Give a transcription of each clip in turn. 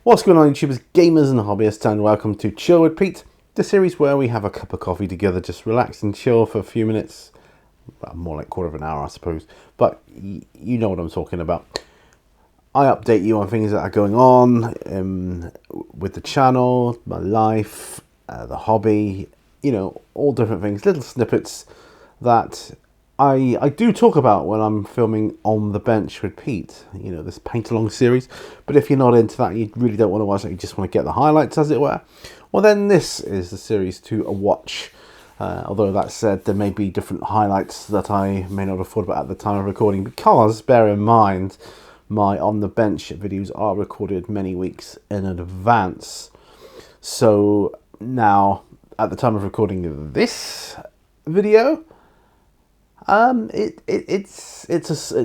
What's going on, YouTubers, gamers and hobbyists, and welcome to Chill with Pete, the series where we have a cup of coffee together, just relax and chill for a few minutes. Well, more like quarter of an hour, I suppose, but you know what I'm talking about. I update you on things that are going on with the channel, my life, the hobby, you know, all different things, little snippets that I do talk about when I'm filming On the Bench with Pete, you know, this paint-along series. But if you're not into that, you really don't want to watch it, you just want to get the highlights, as it were, well, then this is the series to watch. Although that said, there may be different highlights that I may not have thought about at the time of recording, because, bear in mind, my On the Bench videos are recorded many weeks in advance. So now, at the time of recording this video, it's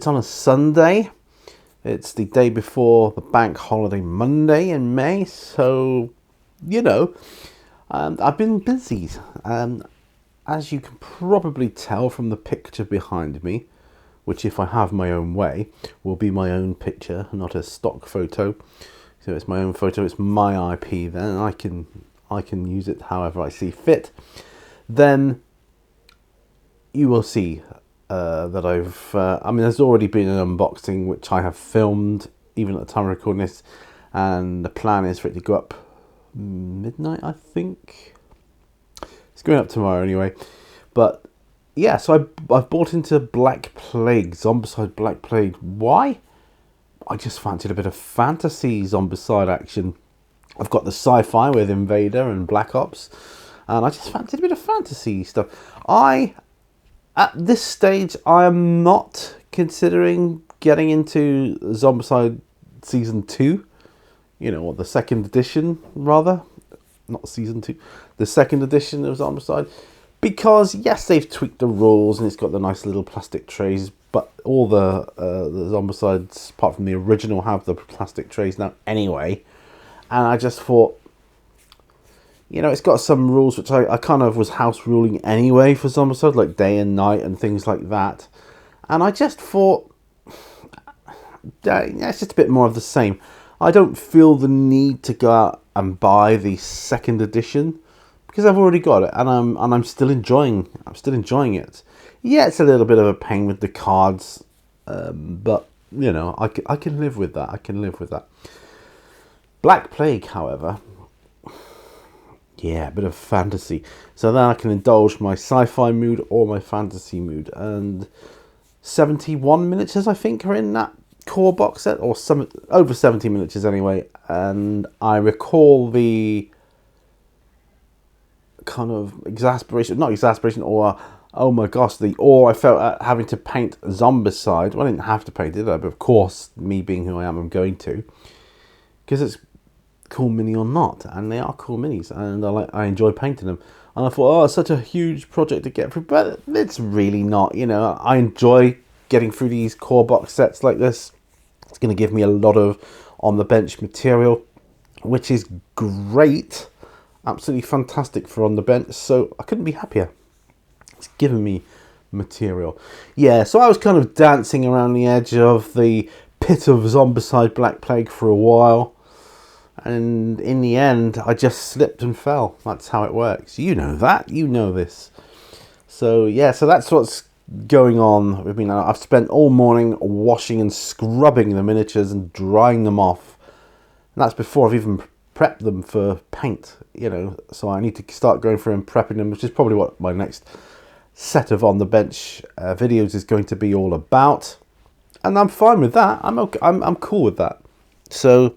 on a Sunday. It's the day before the bank holiday Monday in May, so you know, I've been busy. As you can probably tell from the picture behind me, which, if I have my own way, will be my own picture, not a stock photo. So it's my own photo. It's my IP. Then I can use it however I see fit. Then you will see that there's already been an unboxing which I have filmed even at the time of recording this, and the plan is for it to go up midnight, I think. It's going up tomorrow anyway. But yeah, so I've bought into Black Plague, Zombicide Black Plague. Why? I just fancied a bit of fantasy Zombicide action. I've got the sci-fi with Invader and Black Ops, and I just fancied a bit of fantasy stuff. At this stage, I am not considering getting into Zombicide Season 2. You know, or the second edition, rather. Not Season 2. The second edition of Zombicide. Because, yes, they've tweaked the rules and it's got the nice little plastic trays. But all the Zombicides, apart from the original, have the plastic trays now anyway. And I just thought, you know, it's got some rules which I kind of was house ruling anyway for Zombicide, like day and night and things like that. And I just thought, it's just a bit more of the same. I don't feel the need to go out and buy the second edition because I've already got it, and I'm still enjoying it. Yeah, it's a little bit of a pain with the cards, but you know, I can live with that. I can live with that. Black Plague, however, yeah, a bit of fantasy. So then I can indulge my sci-fi mood or my fantasy mood. And 71 miniatures, I think, are in that core box set, or some over 70 miniatures anyway. And I recall the kind of not exasperation, or oh my gosh, the awe I felt at having to paint Zombicide. Well, I didn't have to paint it, but of course, me being who I am, I'm going to, because it's cool mini or not, and they are cool minis, and I enjoy painting them. And I thought, oh, it's such a huge project to get through, but it's really not. You know, I enjoy getting through these core box sets like this. It's going to give me a lot of On the Bench material, which is great, absolutely fantastic for On the Bench. So I couldn't be happier. It's given me material. Yeah, so I was kind of dancing around the edge of the pit of Zombicide Black Plague for a while. And in the end, I just slipped and fell. That's how it works. You know that. You know this. So, yeah, so that's what's going on. I mean, I've spent all morning washing and scrubbing the miniatures and drying them off. And that's before I've even prepped them for paint, you know. So I need to start going through and prepping them, which is probably what my next set of On the Bench videos is going to be all about. And I'm fine with that. I'm okay. I'm cool with that. So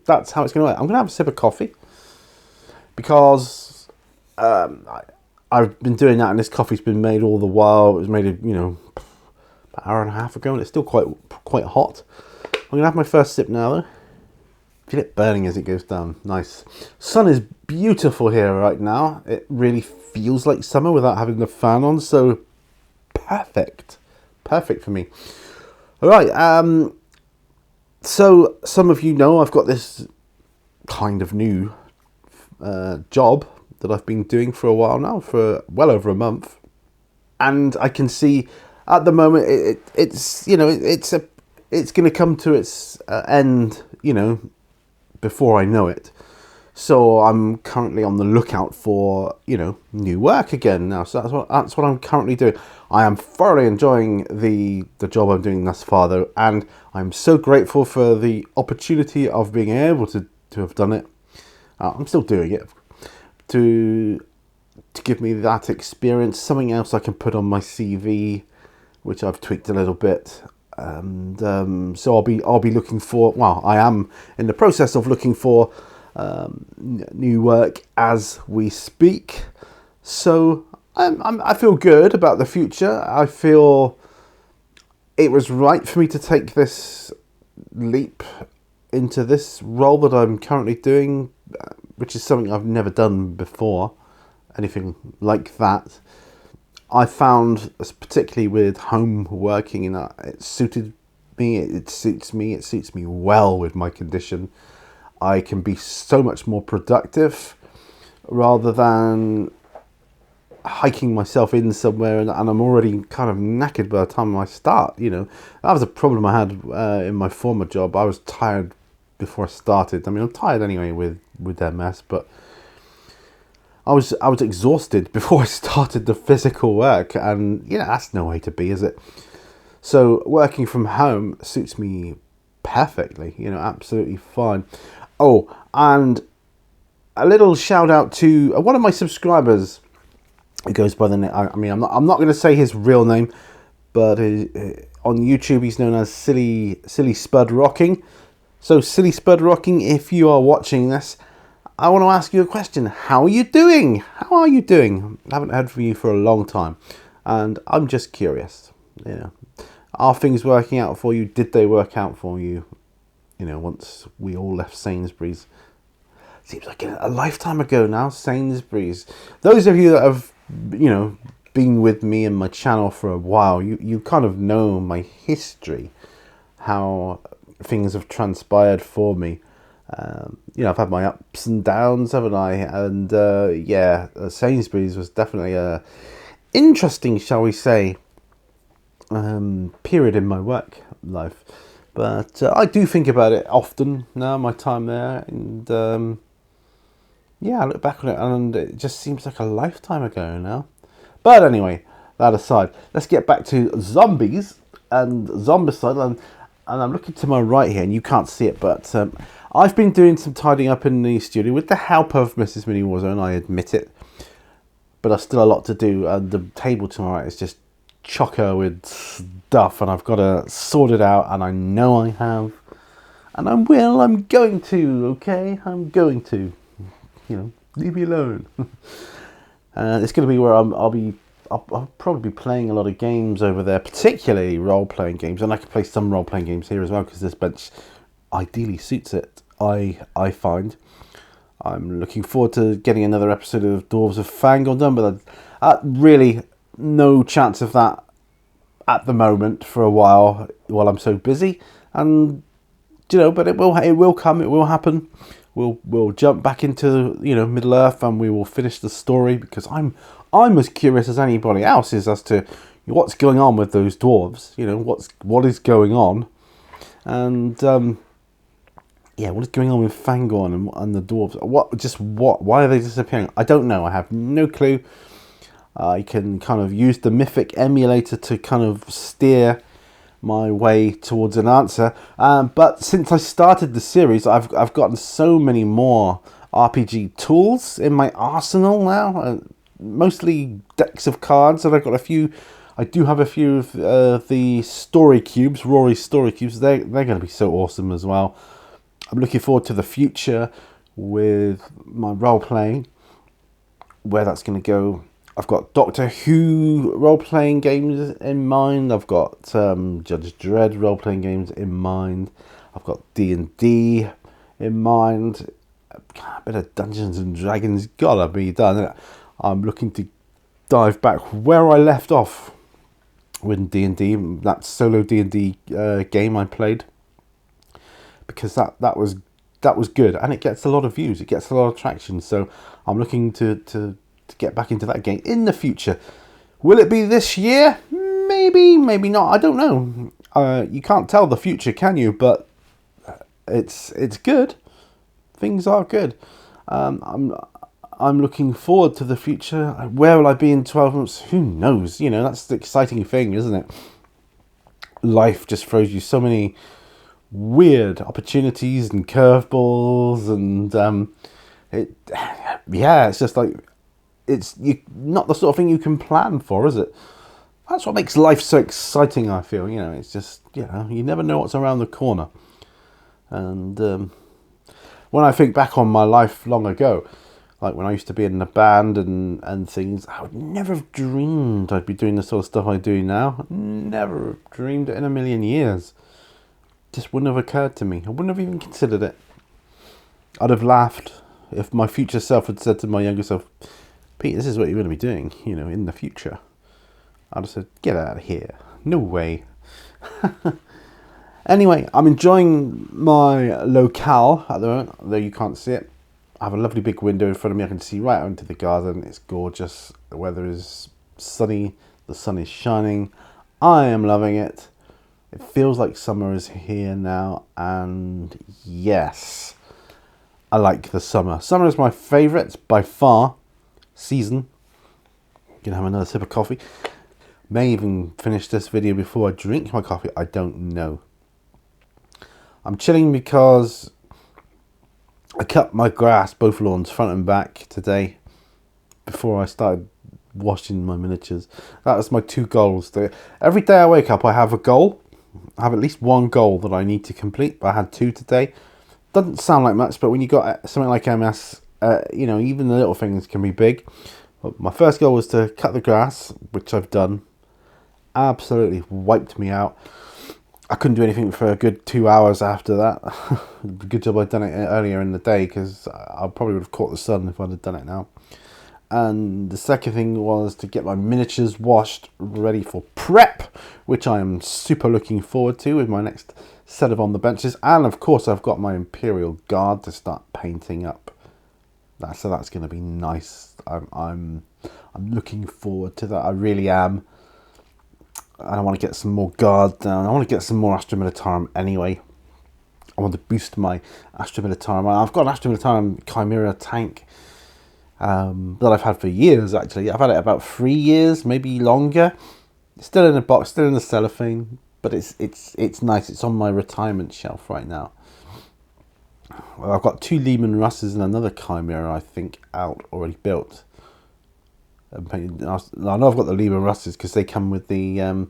that's how it's going to work. I'm going to have a sip of coffee because I've been doing that, and this coffee's been made all the while. It was made, you know, about an hour and a half ago, and it's still quite hot. I'm going to have my first sip now, though. Feel it burning as it goes down. Nice. Sun is beautiful here right now. It really feels like summer without having the fan on, so perfect. Perfect for me. All right, so some of you know I've got this kind of new job that I've been doing for a while now, for well over a month, and I can see at the moment it's you know it's going to come to its end, you know, before I know it. So I'm currently on the lookout for, new work again now. So that's what I'm currently doing. I am thoroughly enjoying the job I'm doing thus far, though, and I'm so grateful for the opportunity of being able to have done it. I'm still doing it to give me that experience, something else I can put on my CV, which I've tweaked a little bit. And so I'll be looking for. Well, I am in the process of looking for new work as we speak. So I feel good about the future. I feel it was right for me to take this leap into this role that I'm currently doing, which is something I've never done before, anything like that. I found, particularly with home working, it suited me. It suits me. It suits me well with my condition. I can be so much more productive rather than hiking myself in somewhere and I'm already kind of knackered by the time I start. That was a problem I had in my former job. I was tired before I started. I mean, I'm tired anyway with MS, but I was exhausted before I started the physical work, and that's no way to be, is it? So working from home suits me perfectly. Absolutely fine. Oh, and a little shout out to one of my subscribers. It goes by the name. I'm not going to say his real name, but on YouTube he's known as Silly Spud Rocking. So Silly Spud Rocking, if you are watching this, I want to ask you a question. How are you doing? I haven't heard from you for a long time, and I'm just curious. Are things working out for you? Did they work out for you? Once we all left Sainsbury's. Seems like a lifetime ago now, Sainsbury's. Those of you that have, been with me and my channel for a while, you kind of know my history, how things have transpired for me. I've had my ups and downs, haven't I? And Sainsbury's was definitely a interesting, shall we say, period in my work life. But I do think about it often now, my time there, and I look back on it and it just seems like a lifetime ago now. But anyway, that aside, let's get back to zombies and Zombicide. And I'm looking to my right here, and you can't see it, but I've been doing some tidying up in the studio with the help of Mrs. Mini Warzone, I admit it. But there's still a lot to do, and the table to my right is just chocker with stuff, and I've got to sort it out, and I know I have. And I'm going to, okay? I'm going to. Leave me alone. It's going to be where I'll probably be playing a lot of games over there, particularly role-playing games, and I can play some role-playing games here as well because this bench ideally suits it. I find. I'm looking forward to getting another episode of Dwarves of Fangorn done, but really no chance of that at the moment for a while I'm so busy. And but it will come, it will happen. We'll jump back into Middle Earth and we will finish the story, because I'm as curious as anybody else is as to what's going on with those dwarves. What is going on, and what is going on with Fangorn and the dwarves? Why are they disappearing? I don't know. I have no clue. I can kind of use the Mythic emulator to kind of steer my way towards an answer. But since I started the series, I've gotten so many more RPG tools in my arsenal now. Mostly decks of cards, and I've got a few. I do have a few of the story cubes, Rory's story cubes. They're going to be so awesome as well. I'm looking forward to the future with my role playing, where that's going to go. I've got Doctor Who role-playing games in mind. I've got Judge Dredd role-playing games in mind. I've got D&D in mind. A bit of Dungeons and Dragons gotta be done. I'm looking to dive back where I left off with D&D, that solo D&D game I played, because that was good, and it gets a lot of views. It gets a lot of traction. So I'm looking to get back into that game in the future. Will it be this year? Maybe, maybe not. I don't know. You can't tell the future, can you? But it's good. things are good. I'm looking forward to the future. Where will I be in 12 months? Who knows? You know, that's the exciting thing, isn't it? Life just throws you so many weird opportunities and curveballs, and it's just like it's not the sort of thing you can plan for, is it? That's what makes life so exciting, I feel. You know, it's just, you never know what's around the corner. And when I think back on my life long ago, like when I used to be in a band and things, I would never have dreamed I'd be doing the sort of stuff I do now. Never have dreamed it in a million years. Just wouldn't have occurred to me. I wouldn't have even considered it. I'd have laughed if my future self had said to my younger self, Pete, this is what you're going to be doing, in the future. I'd have said, get out of here. No way. Anyway, I'm enjoying my locale at the moment, though you can't see it. I have a lovely big window in front of me. I can see right out into the garden. It's gorgeous. The weather is sunny. The sun is shining. I am loving it. It feels like summer is here now. And yes, I like the summer. Summer is my favourite by far season. Gonna have another sip of coffee. May even finish this video before I drink my coffee. I don't know. I'm chilling because I cut my grass, both lawns, front and back today, before I started washing my miniatures. That was my 2 goals. Every day I wake up, I have a goal. I have at least one goal that I need to complete, but I had 2 today. Doesn't sound like much, but when you got something like MS, even the little things can be big. But my first goal was to cut the grass, which I've done. Absolutely wiped me out. I couldn't do anything for a good 2 hours after that. Good job I'd done it earlier in the day, because I probably would have caught the sun if I'd have done it now. And the second thing was to get my miniatures washed, ready for prep, which I am super looking forward to with my next set of on the benches. And of course I've got my Imperial Guard to start painting up. So that's going to be nice. I'm looking forward to that. I really am. And I want to get some more guard down. I want to get some more Astra Militarum anyway. I want to boost my Astra Militarum. I've got an Astra Militarum Chimera tank that I've had for years, actually. I've had it about 3 years, maybe longer. It's still in a box, still in the cellophane, but it's nice. It's on my retirement shelf right now. Well, I've got 2 Lehman Russes and another Chimera, I think, out, already built. I know I've got the Lehman Russes because they come with the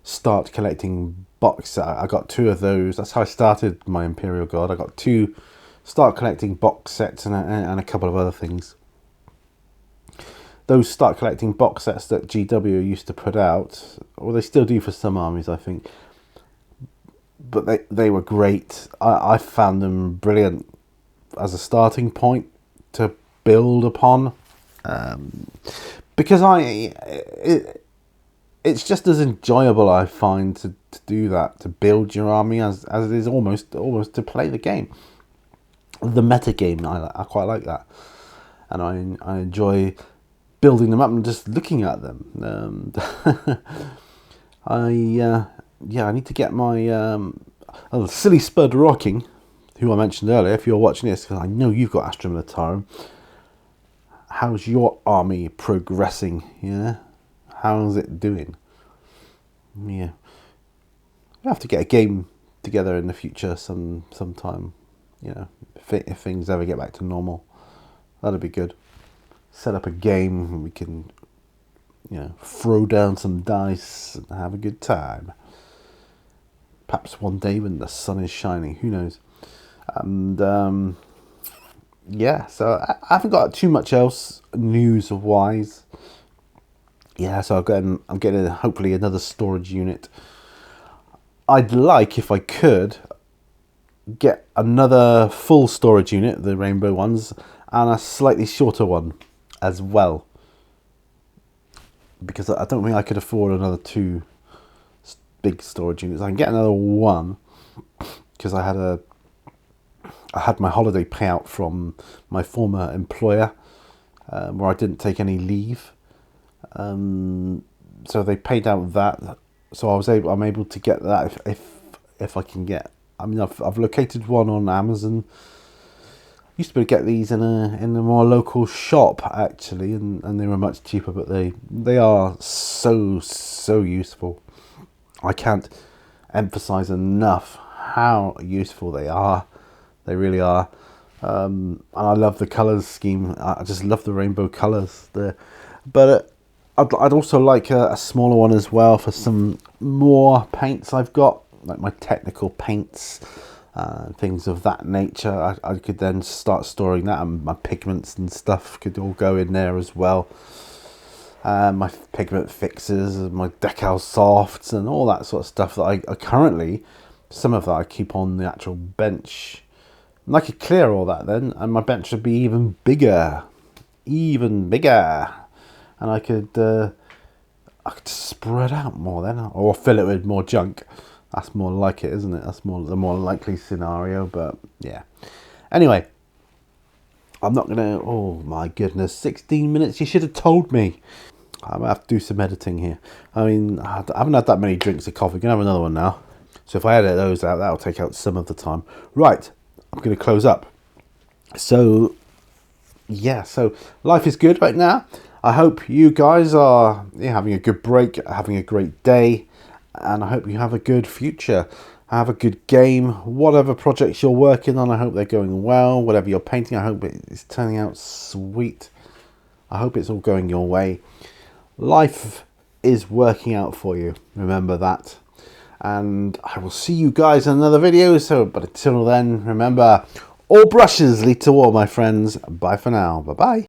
start collecting box set. I got 2 of those. That's how I started my Imperial Guard. I got 2 start collecting box sets and a couple of other things. Those start collecting box sets that GW used to put out, or they still do for some armies, I think. But they were great. I found them brilliant as a starting point to build upon. Because it's just as enjoyable, I find, to do that, to build your army as it is almost to play the game. The meta game, I quite like that, and I enjoy building them up and just looking at them. I need to get my silly Spud Rocking, who I mentioned earlier. If you're watching this, because I know you've got Astra Militarum. How's your army progressing? Yeah, how's it doing? Yeah, we'll have to get a game together in the future sometime. If things ever get back to normal, that'd be good. Set up a game, we can, throw down some dice and have a good time. Perhaps one day when the sun is shining, who knows? And so I haven't got too much else news-wise. So I'm getting hopefully another storage unit. I'd like, if I could, get another full storage unit, the rainbow ones, and a slightly shorter one as well. Because I don't think I could afford another 2 big storage units. I can get another one because I had my holiday payout from my former employer, where I didn't take any leave. So they paid out that. So I'm able to get that if I can get. I mean, I've located one on Amazon. Used to be able to get these in a more local shop actually, and they were much cheaper, but they are so useful. I can't emphasize enough how useful they are. They really are. And I love the colours scheme. I just love the rainbow colours there. But I'd also like a smaller one as well for some more paints I've got, like my technical paints, things of that nature. I could then start storing that, and my pigments and stuff could all go in there as well. My pigment fixes, my decal softs, and all that sort of stuff that I currently, some of that I keep on the actual bench. And I could clear all that then, and my bench would be even bigger, and I could spread out more then, or fill it with more junk. That's more like it, isn't it? That's the more likely scenario. But yeah. Anyway, I'm not gonna. Oh my goodness, 16 minutes. You should have told me. I'm gonna have to do some editing here. I mean, I haven't had that many drinks of coffee. I'm gonna have another one now. So if I edit those out, that'll take out some of the time. Right, I'm gonna close up. So yeah, so life is good right now. I hope you guys are having a good break, having a great day, and I hope you have a good future. Have a good game. Whatever projects you're working on, I hope they're going well. Whatever you're painting, I hope it's turning out sweet. I hope it's all going your way. Life is working out for you. Remember that. And I will see you guys in another video. But until then, remember, all brushes lead to war, my friends. Bye for now. Bye-bye.